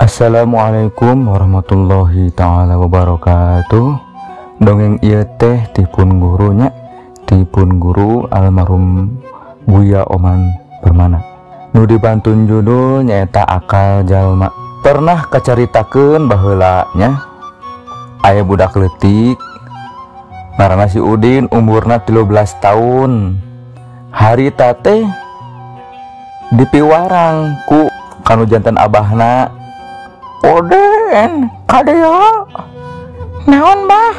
Assalamualaikum warahmatullahi ta'ala wabarakatuh. Dongeng ieu teh tipun gurunya, tipun guru almarhum Buya Oman Permana. Nu dibantun judul nyaeta Akal Jalma. Pernah kacaritakeun baheula nya aya budak leutik ngaranna si Udin, umurna 13 tahun. Harita teh dipiwarang ku kanu janten abahna. Udin, kadeu naon bah?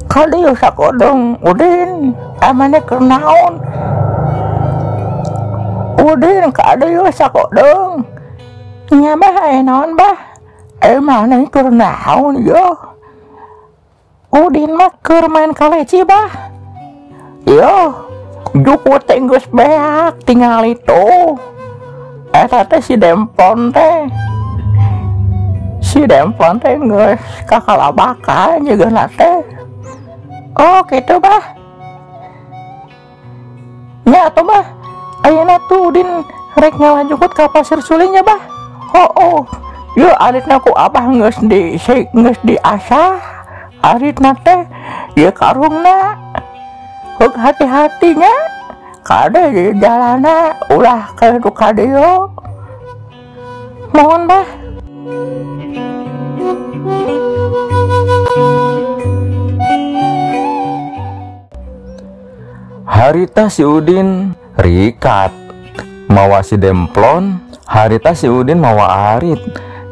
Kadeu sakodong Udin, amane keur naon? Udin, kadeu sakodong. Nya bah aya naon bah? Mane keur naon yo? Udin mah keur main kaleci bah. Yo, jukut teh geus beak tinggal itu. Eta teh si Dempon teh. Si Dempon teh geus kakalabakan juga teh. Oh gitu bah. Nya atuh bah. Ayeuna tuh Udin rek ngalajukut ka pasir sulingnya bah. Oh. Yo aritna ku abah geus diasah. Aritna teh ieu karungna. Heug hati-hatinya. Kade di jalana ulah kadu kadeo. Mohon bah. Harita si Udin rikat mawa si Demplon. Harita si Udin mawa arit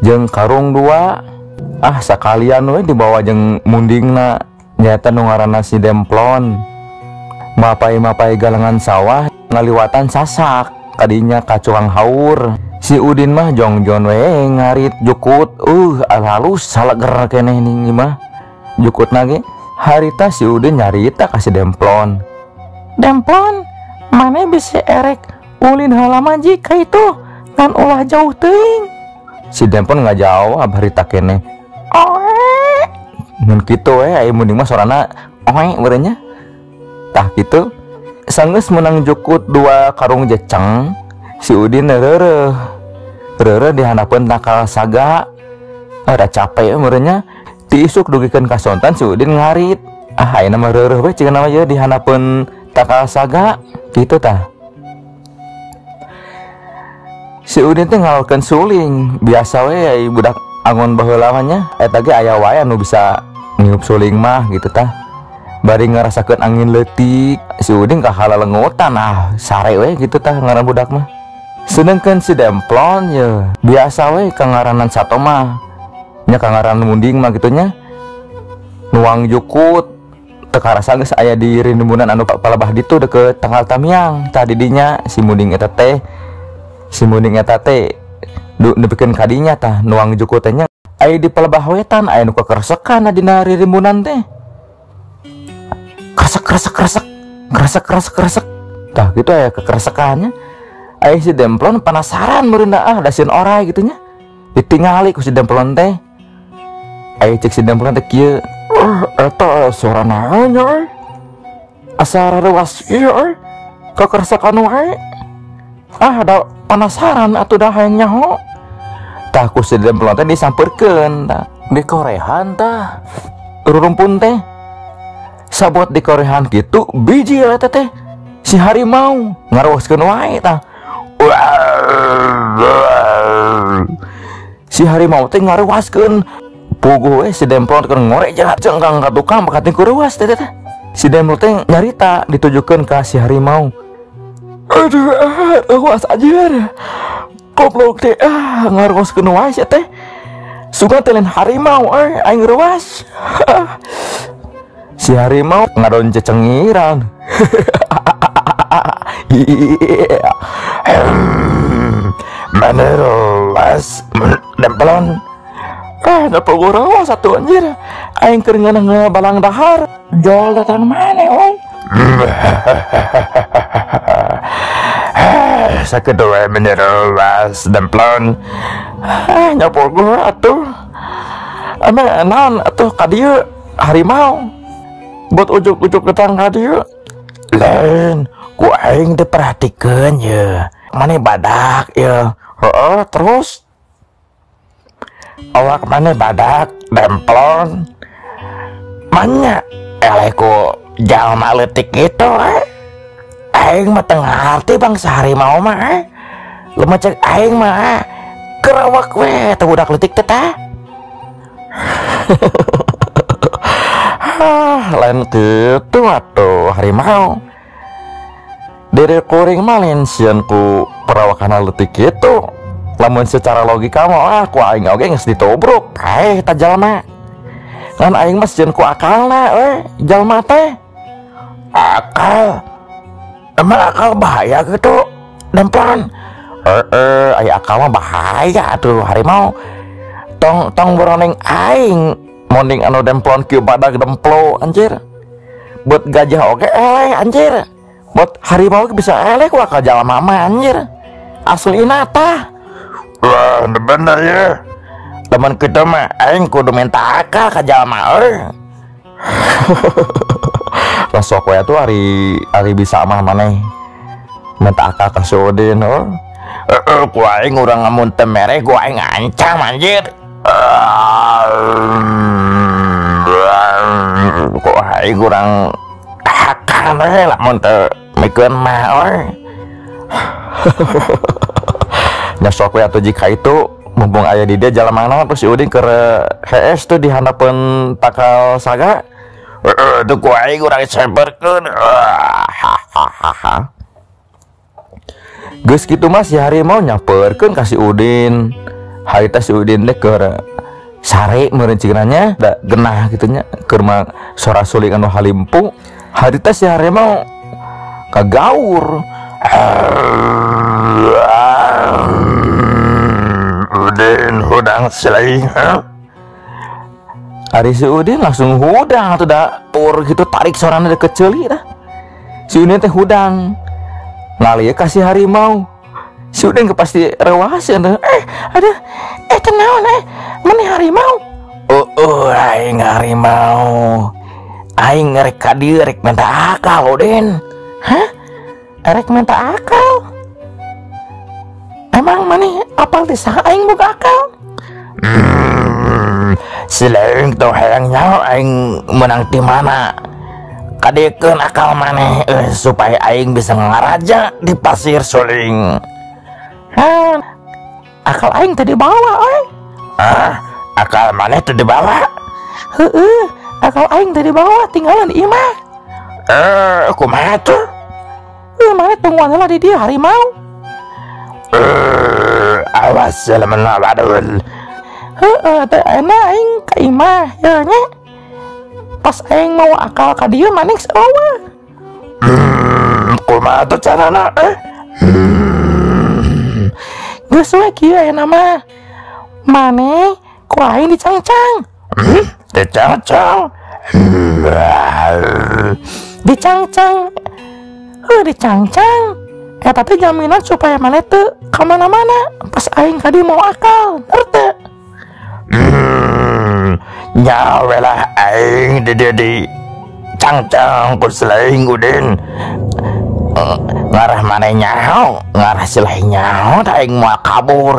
jeung karung 2. Sakalian we dibawa jeung mundingna nyaeta nu ngaranna si Demplon. Mapai-mapai galangan sawah ngaliwatan sasak kadinya kacuang haur. Si Udin mah jongjon we ngarit jukut. Halus salager keneh nih mah jukut nage. Harita si Udin nyarita ka si Demplon. Demplon, mana bisa erek ulin halaman jika itu kan ulah jauh teuing. Si Demplon ngajawab harita keneh. Oe. Mun kitu we aya munding mah sorana oe beureunya. Tah kitu sanggeus menang jukut 2 karung jeceng, si Udin reureuh di hanapeun takal saga. Ada capek beureunya tiisuk dugikeun ka sontan si Udin ngarit. Ayeuna mah reureuh we cenah mah ye di hanapeun takal saga gitu tah. Si Udin teh ngalakeun suling biasa we budak angon baheula mah nya eta ge aya wae anu bisa ngiup suling mah gitu tah. Bari ngarasakeun angin leutik si Udin kahalalengotan sare we gitu tah ngaran budak mah. Sedangkan si Demplon ye biasa we kangaranan sato mah nya kangaran munding mah gitu nya nuang jukut teu karasa geus aya di rindunan anu palebah ditu deket tanggal tamiang. Tadi dinya si munding eta teh nepikeun kadinya tah nuang jukut teh nya aya di palebah wetan aya nu kakersekan dina ririmbunan teh. Kresek. Tah gitu aya kekersekannya. Aya si Demplon penasaran meureunna da sieun orai gitu nya. Ditingali ku si Demplon teh. Aya cek si Demplon teh kieu. Eta suara naon nya? Asa rarewas ieu kekersekan wae. Da penasaran atuh da hayang nyaho. Tah ku si Demplon teh disampeurkeun tah. Di korehan tah. Rurumpun teh. Sabot di korehan gitu biji eta teh si harimau ngaruaskeun wae tah. Si harimau teh ngaruaskeun puguh we si Demplon keur ngore jengkang ka tukang bakating kuruas teh. Si Demplon teh nyarita ditujukeun ka si harimau. Aduh, ruas ajeur. Goblok teh ngaruaskeun wae sia teh. Sugan teh lain harimau aing ruas. Si harimau ngadon cecengiran. Meneruas Demplon. Dapat gua satu anjir. Aing keur ngeunah balang dahar. Jol datang mana oi? Sakedoe meneruas Demplon. Nyapol gua atuh. Naon atuh ka dieu harimau. Buat ujuk-ujuk datang ka dieu. Lain, ku aing teh perhatikeun ye. Mane badak ye. Terus awak mana badak demplon manya eleku jalma leutik gitu aing mah tengah arti bangsa harimau mah lemah cek aing mah kerawak we teu budak leutik teh tah. Lain kitu atuh harimau diri kuring mah lain sieun ku perawakan leutik kitu. Lamun secara logika mah ku aing oge geus ditobruk tah jalma. Kan aing mah sieun ku akalna we jalma teh. Akal? Emang akal bahaya gitu demplon? Aya akal mah bahaya tuh harimau. Tong beroneng aing monding anu demplon kieu badag demplo anjir. Buat gajah oge eleh anjir. Buat harimau bisa eleh ku akal jalma mah anjir. Aslina tah. Wah, bener ya. Teman kita mah aing kudu minta akal ka jalma euy. Sok we tuh ari bisa mah maneh minta akal ka si Udin. Ku aing urang ngamun teu mere ku aing ngancam anjir. Ku aing urang akal we lamun teu mikeun mah euy. Nya sok we atuh jika itu mumpung aya di dia jalamana terus si Udin keur HS tuh di handapeun takal saga. Tuh ku aing urang semperkeun. Geus kitu mah si harimau nyamperkeun ka si Udin. Harita si Udin teh keur sare meureun cignanya da genah kitu nya keur mah sora suling anu halimpu. Harita si harimau kagaur. Udin hudang selaing Ari si Udin langsung hudang atuh da pur gitu tarik sorana deket ceuli dah. Si Udin teh hudang ngalieu ka si harimau. Si Udin pasti rewaseun teh. Teh naon maneh harimau? Aing harimau. Aing rek ka dieu rek minta akal Udin. Hah? Rek minta akal? Emang maneh apal teh saha aing boga akal? Selain tuh hayang nyaho aing menang di mana? Kadikeun akal maneh supaya aing bisa ngaraja di pasir suling. Akal aing teh dibawa euy. Akal maneh teh dibawa? Heueuh, akal aing teh dibawa tinggalan di imah. Kumaha tuh? Maneh tungguan heula di dieu harimau. Awas lamun wadul. Teh enak aing ka imah ya nya. Pas aing mau akal ka dieu maneh sawa. Kumaha tuh carana? Geus we kieu aya mah. Maneh ku aing dicangcang. Dicangcang. Dicangcang. Dicangcang. Eta teh jaminan supaya maneh teu ka mana-mana pas aing ka dieu mau akal. Ngerti? Nyawe lah aing di cangcang ku selaing Udin. Ngarah maneh nyaho, ngarah selaing nyaho aing moal kabur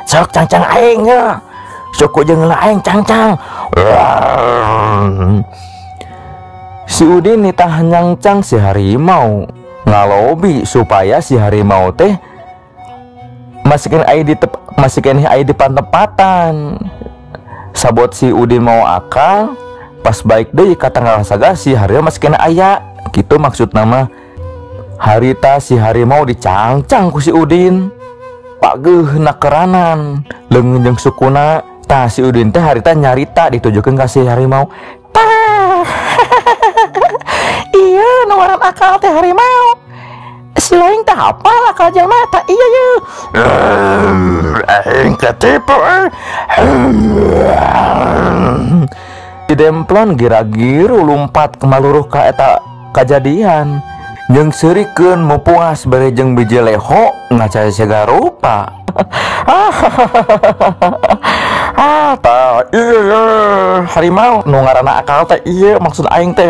sok cangcang aing ya. Suku jeung aing cangcang. Si Udin nitah nyangcang si harimau ngalobi supaya si harimau teh masikeun aya di pantepatan. Sabot si Udin mau akal pas baik deui ka tanggal saga si harimau masikeun aya kitu maksud nama. Harita si harimau dicangcang ku si Udin pageuhna keranan leungeun jeung sukuna. Tah si Udin teh harita nyarita ditujukeun ka si harimau. Tah iya nu ngaran akal teh harimau. Selain tah hafal akal jalma tah iya ye. Aing katipu. Di demplon gira-giru lumpat kemaluruh ka eta kajadian. Jeung seurikeun mupuas bari jeung biji leho ngacaya siga rupa. Tah iya harimau nu ngaranna akal teh iya maksud aing teh.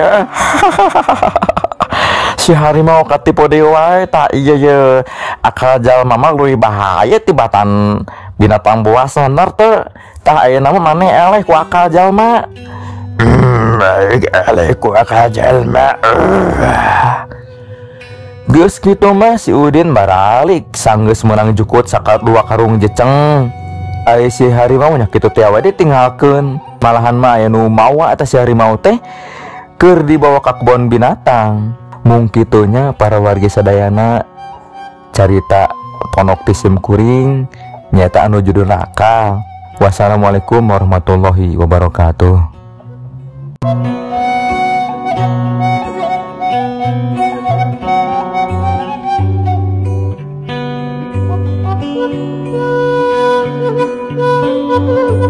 Si harimau katipu deui tah iya ye akal jalma mah leuwih bahaya tibatan binatang buas bener teh. Tah aya nama maneh eleh ku akal jalma. Baik eleh ku akal jalma. Geus kitu mah si Udin baralik sanggeus meunang jukut sakat 2 karung jeceng. Ai si harimau nya kitu teh we ditinggalkeun. Malahan mah aya nu mawa eta si harimau teh keur dibawa ka kebon binatang. Mung kitu nya para wargi sadayana carita Ponok ti Sim Kuring nyata anu judul nakal. Wassalamualaikum warahmatullahi wabarakatuh. Thank you.